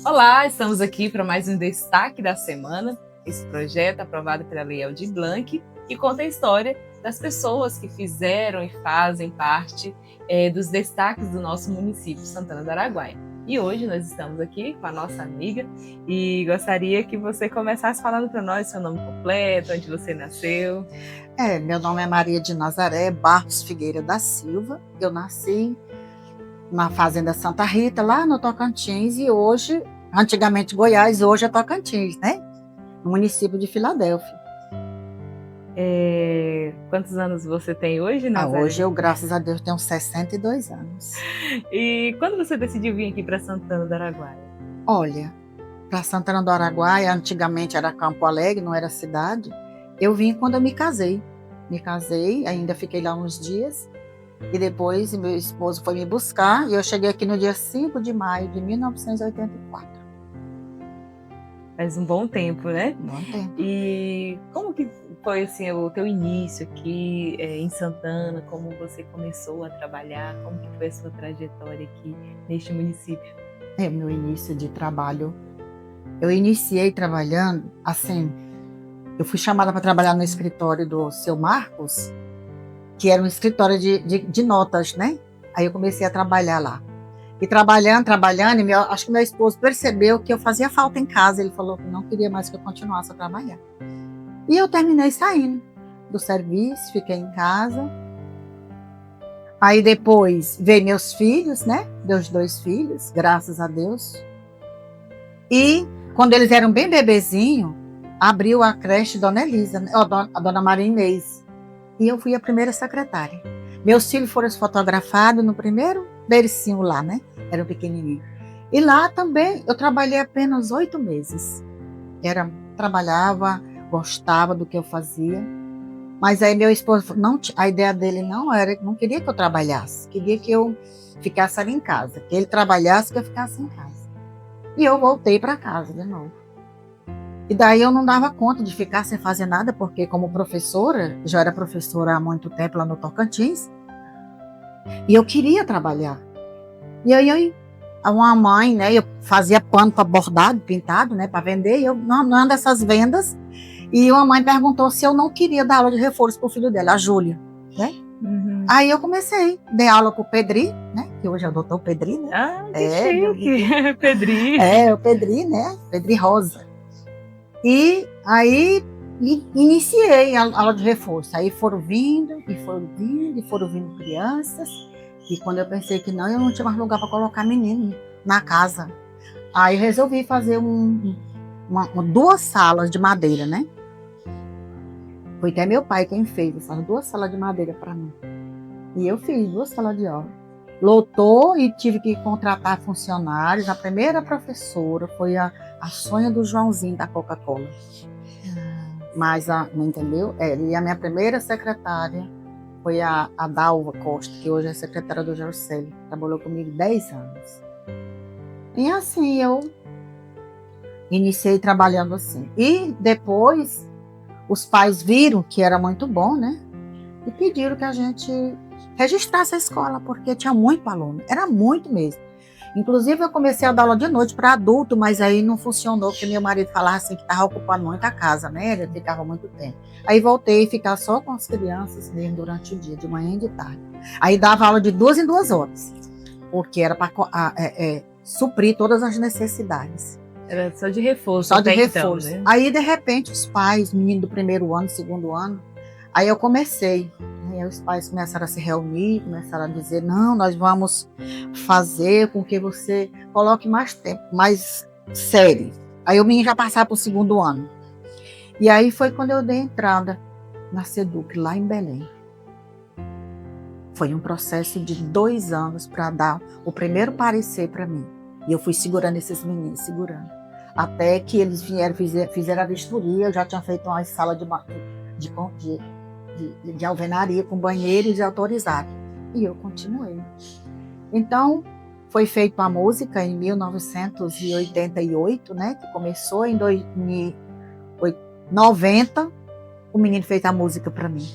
Olá, estamos aqui para mais um destaque da semana. Esse projeto aprovado pela Lei Aldir Blanc que conta a história das pessoas que fizeram e fazem parte dos destaques do nosso município, Santana do Araguaia. E hoje nós estamos aqui com a nossa amiga e gostaria que você começasse falando para nós seu nome completo, onde você nasceu. Meu nome é Maria de Nazaré Barros Figueira da Silva. Eu nasci na Fazenda Santa Rita, lá no Tocantins, e hoje, antigamente Goiás, hoje é Tocantins, né? No município de Filadélfia. Quantos anos você tem hoje, Nazaré? Hoje eu, graças a Deus, tenho 62 anos. E quando você decidiu vir aqui para Santana do Araguaia? Olha, para Santana do Araguaia, antigamente era Campo Alegre, não era cidade. Eu vim quando eu me casei. Me casei, ainda fiquei lá uns dias. E depois meu esposo foi me buscar e eu cheguei aqui no dia 5 de maio de 1984. Faz um bom tempo, né? Bom tempo. E como que foi assim, o teu início aqui em Santana? Como você começou a trabalhar? Como que foi a sua trajetória aqui neste município? Meu início de trabalho. Eu iniciei trabalhando assim. Eu fui chamada para trabalhar no escritório do seu Marcos, que era um escritório de notas, né? Aí eu comecei a trabalhar lá. E trabalhando, e acho que meu esposo percebeu que eu fazia falta em casa. Ele falou que não queria mais que eu continuasse a trabalhar. E eu terminei saindo do serviço, fiquei em casa. Aí depois veio meus filhos, né? Meus 2 filhos, graças a Deus. E quando eles eram bem bebezinhos, abriu a creche Dona Elisa, a Dona Maria Inês. E eu fui a primeira secretária. Meus filhos foram fotografados no primeiro bercinho lá, né? Era um pequenininho. E lá também eu trabalhei apenas 8 meses. Trabalhava, gostava do que eu fazia. Mas aí meu esposo, a ideia dele não queria que eu trabalhasse. Queria que eu ficasse ali em casa. Que ele trabalhasse, que eu ficasse em casa. E eu voltei para casa de novo. E daí eu não dava conta de ficar sem fazer nada, porque como professora, já era professora há muito tempo lá no Tocantins, e eu queria trabalhar. E aí uma mãe, né, eu fazia pano para bordado, pintado, né, para vender, e eu não dessas vendas, e uma mãe perguntou se eu não queria dar aula de reforço para o filho dela, a Júlia, né? Uhum. Aí eu comecei, dei aula para o Pedri, né, que hoje é o doutor Pedri, né? Ah, que chique! Pedri. O Pedri, né, Pedri Rosa. E aí iniciei a aula de reforço. Aí foram vindo crianças. E quando eu pensei que não, eu não tinha mais lugar para colocar menino na casa. Aí resolvi fazer 2 salas de madeira, né? Foi até meu pai quem fez essas 2 salas de madeira para mim. E eu fiz 2 salas de aula. Lotou e tive que contratar funcionários. A primeira professora foi a Sônia do Joãozinho da Coca-Cola. Mas, não entendeu? E a minha primeira secretária foi a Dalva Costa, que hoje é secretária do Gercélio. Trabalhou comigo 10 anos. E assim, eu iniciei trabalhando assim. E depois, os pais viram que era muito bom, né? E pediram que a gente registrasse a escola, porque tinha muito aluno. Era muito mesmo. Inclusive, eu comecei a dar aula de noite para adulto, mas aí não funcionou, porque meu marido falava assim que estava ocupando muito a casa, né? Ele ficava muito tempo. Aí voltei a ficar só com as crianças mesmo durante o dia, de manhã e de tarde. Aí dava aula de 2 em 2 horas, porque era para suprir todas as necessidades. Era só de reforço. Só de reforço. Então, né? Aí, de repente, os pais, menino do primeiro ano, segundo ano, aí eu comecei. Aí os pais começaram a se reunir, começaram a dizer, não, nós vamos fazer com que você coloque mais tempo, mais série. Aí o menino já passava para o segundo ano. E aí foi quando eu dei entrada na SEDUC, lá em Belém. Foi um processo de 2 anos para dar o primeiro parecer para mim. E eu fui segurando esses meninos, segurando. Até que eles fizeram a vistoria, eu já tinha feito uma sala de alvenaria com banheiros e autorizaram. E eu continuei. Então, foi feita a música em 1988, né? Que começou em 1990. O menino fez a música para mim,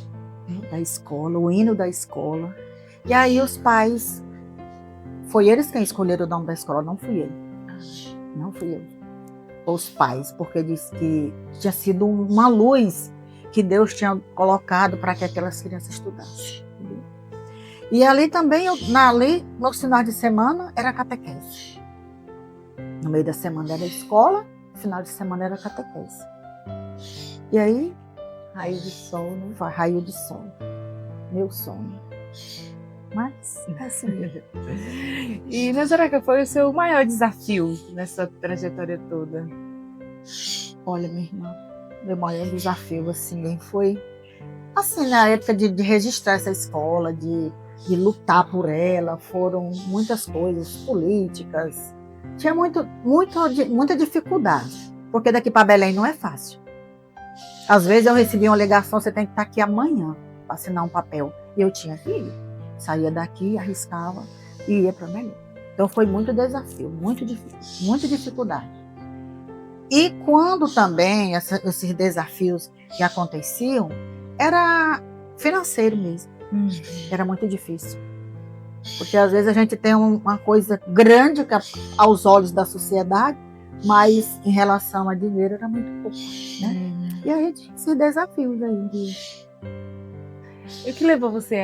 da escola, o hino da escola. E aí os pais, foi eles quem escolheram o nome da escola, não fui eu. Não fui eu. Os pais, porque disse que tinha sido uma luz que Deus tinha colocado para que aquelas crianças estudassem. Entendeu? E ali também, ali, nos finais de semana, era catequese. No meio da semana era escola, no final de semana era catequese. E aí, Raio de sol, né? foi raio de sol. Meu sonho. Mas, é assim mesmo. E, Nazaré, foi o seu maior desafio nessa trajetória toda? Olha, minha irmã, meu maior desafio, assim, foi, assim, na época de registrar essa escola, de lutar por ela, foram muitas coisas políticas. Tinha muita dificuldade, porque daqui para Belém não é fácil. Às vezes eu recebia uma ligação, você tem que estar aqui amanhã para assinar um papel. E eu tinha que ir. Saía daqui, arriscava e ia para Belém. Então foi muito desafio, muito difícil, muita dificuldade. E quando também esses desafios que aconteciam, era financeiro mesmo. Era muito difícil. Porque às vezes a gente tem uma coisa grande aos olhos da sociedade, mas em relação a dinheiro era muito pouco, né? E a gente tinha esses desafios aí. E o que levou você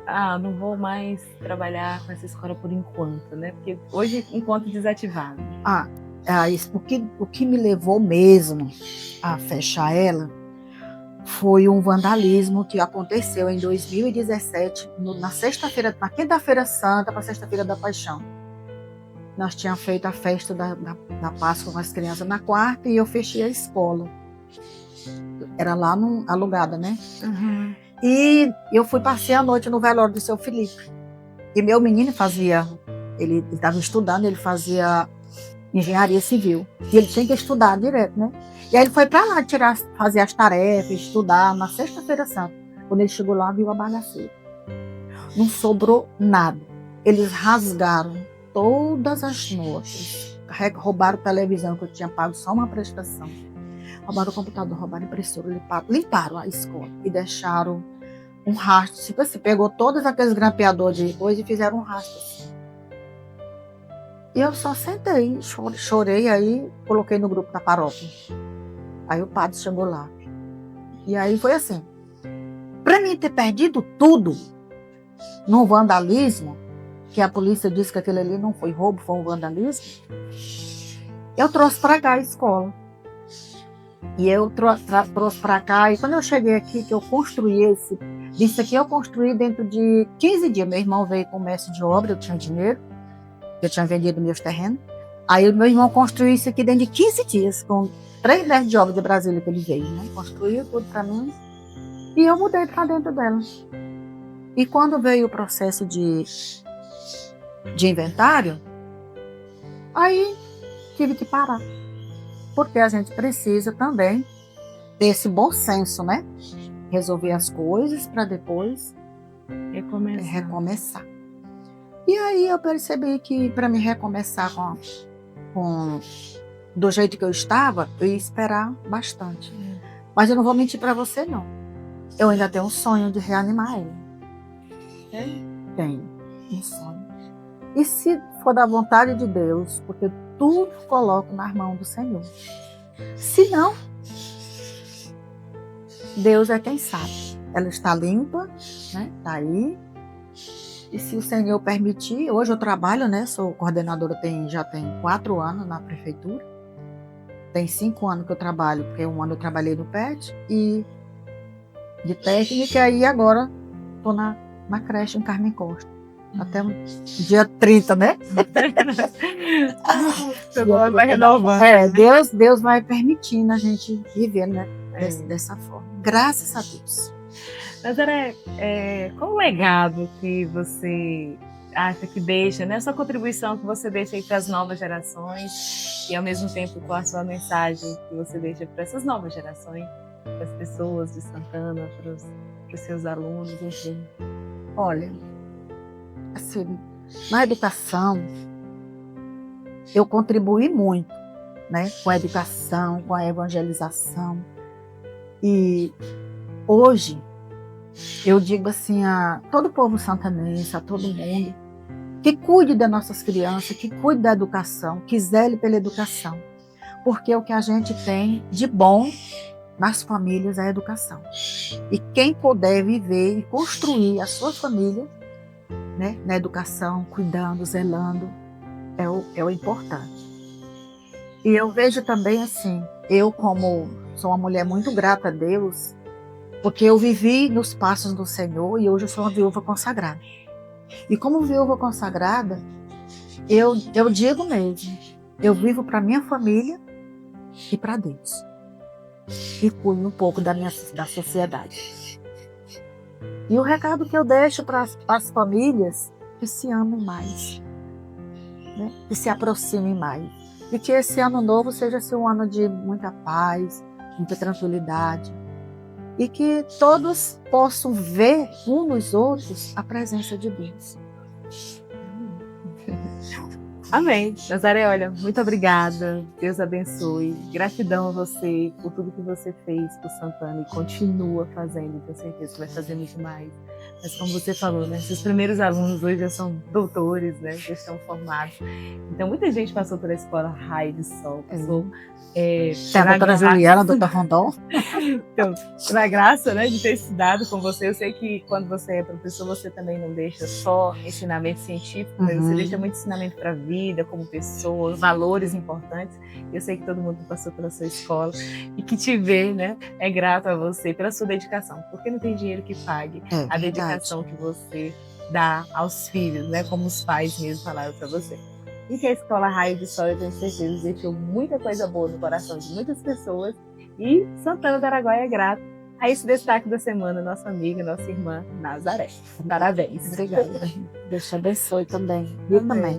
a não vou mais trabalhar com essa escola por enquanto, né? Porque hoje, enquanto desativado. O que me levou mesmo a fechar ela foi um vandalismo que aconteceu em 2017, na sexta-feira, na quinta-feira santa para sexta-feira da Paixão. Nós tínhamos feito a festa da Páscoa com as crianças na quarta e eu fechei a escola. Era lá alugada, né? Uhum. E eu passei a noite no velório do seu Felipe. E meu menino ele estava estudando, ele fazia engenharia civil. E ele tinha que estudar direto, né? E aí ele foi para lá fazer as tarefas, estudar na sexta-feira santa. Quando ele chegou lá, viu a bagaceira. Não sobrou nada. Eles rasgaram todas as notas. Roubaram a televisão, que eu tinha pago só uma prestação. Roubaram o computador, roubaram a impressora, limparam a escola e deixaram um rastro. Tipo assim, pegou todos aqueles grampeadores de coisa e fizeram um rastro assim. E eu só sentei, chorei, aí coloquei no grupo da paróquia. Aí o padre chegou lá. E aí foi assim. Para mim ter perdido tudo num vandalismo, que a polícia disse que aquele ali não foi roubo, foi um vandalismo, eu trouxe para cá a escola. E eu trouxe para cá, e quando eu cheguei aqui, que eu construí isso aqui eu construí dentro de 15 dias. Meu irmão veio com o mestre de obra, eu tinha dinheiro, eu tinha vendido meus terrenos. Aí o meu irmão construiu isso aqui dentro de 15 dias, com 3 mestres de obra de Brasília que ele veio, né? Construiu tudo para mim, e eu mudei para dentro dela. E quando veio o processo de inventário, aí tive que parar. Porque a gente precisa também ter esse bom senso, né? Resolver as coisas para depois recomeçar. E aí eu percebi que para me recomeçar do jeito que eu estava, eu ia esperar bastante. Mas eu não vou mentir para você, não. Eu ainda tenho um sonho de reanimar ele. Tenho um sonho. E se for da vontade de Deus, porque tudo coloco nas mãos do Senhor. Se não, Deus é quem sabe. Ela está limpa, né? Está aí. E se o Senhor permitir, hoje eu trabalho, né? Sou coordenadora, já tem 4 anos na prefeitura. Tem 5 anos que eu trabalho, porque 1 ano eu trabalhei no PET e de técnica, e aí agora estou na creche em Carmen Costa. Até dia 30, né? Vai renovando. Deus vai permitindo a gente viver, né? Dessa forma. Graças a Deus. Nazaré, qual o legado que você acha que deixa, né? A sua contribuição que você deixa aí para as novas gerações e, ao mesmo tempo, qual a sua mensagem que você deixa para essas novas gerações, para as pessoas de Santana, para os seus alunos, enfim? Olha, assim, na educação, eu contribuí muito, né? Com a educação, com a evangelização. E hoje, eu digo assim a todo o povo santanense, a todo mundo, que cuide das nossas crianças, que cuide da educação, que zele pela educação. Porque o que a gente tem de bom nas famílias é a educação. E quem puder viver e construir a sua família, né, na educação, cuidando, zelando, é o importante. E eu vejo também assim, eu como sou uma mulher muito grata a Deus, porque eu vivi nos passos do Senhor e hoje eu sou uma viúva consagrada. E como viúva consagrada, eu digo mesmo, eu vivo para minha família e para Deus. E cuido um pouco da sociedade. E o recado que eu deixo para as famílias, que se amem mais, né? Que se aproximem mais. E que esse ano novo seja um ano de muita paz, muita tranquilidade. E que todos possam ver uns nos outros a presença de Deus. Amém. Nazaré, olha, muito obrigada. Deus abençoe. Gratidão a você por tudo que você fez por Santana e continua fazendo. Tenho certeza que vai fazer muito mais. Mas como você falou, né? Seus primeiros alunos hoje já são doutores, né? Já estão formados. Então, muita gente passou pela escola Raio de Sol. Passou, a doutora Juliana, a doutora Rondon. Então, pela graça, né, de ter estudado com você, eu sei que quando você é professor, você também não deixa só ensinamento científico, mas você deixa muito ensinamento para a vida, como pessoa, valores importantes. Eu sei que todo mundo passou pela sua escola e que te vê, né, é grato a você pela sua dedicação, porque não tem dinheiro que pague a dedicação que você dá aos filhos, né, como os pais mesmo falaram para você. E que a Escola Raio de Sol, eu tenho certeza, deixou muita coisa boa no coração de muitas pessoas. E Santana do Araguaia é grato a esse destaque da semana, nossa amiga, nossa irmã Nazaré. Parabéns. Obrigada. Deus te abençoe também. Eu também.